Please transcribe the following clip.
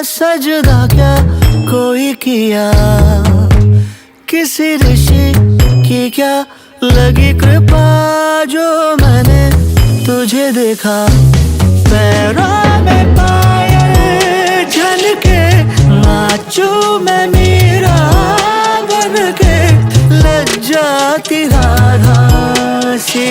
सजदा क्या कोई किया, किसी ऋषि की क्या लगी कृपा, जो मैंने तुझे देखा। पैरों में पायल झलके, नाचूं मैं मीरा बन के, लज्जाती राधा सी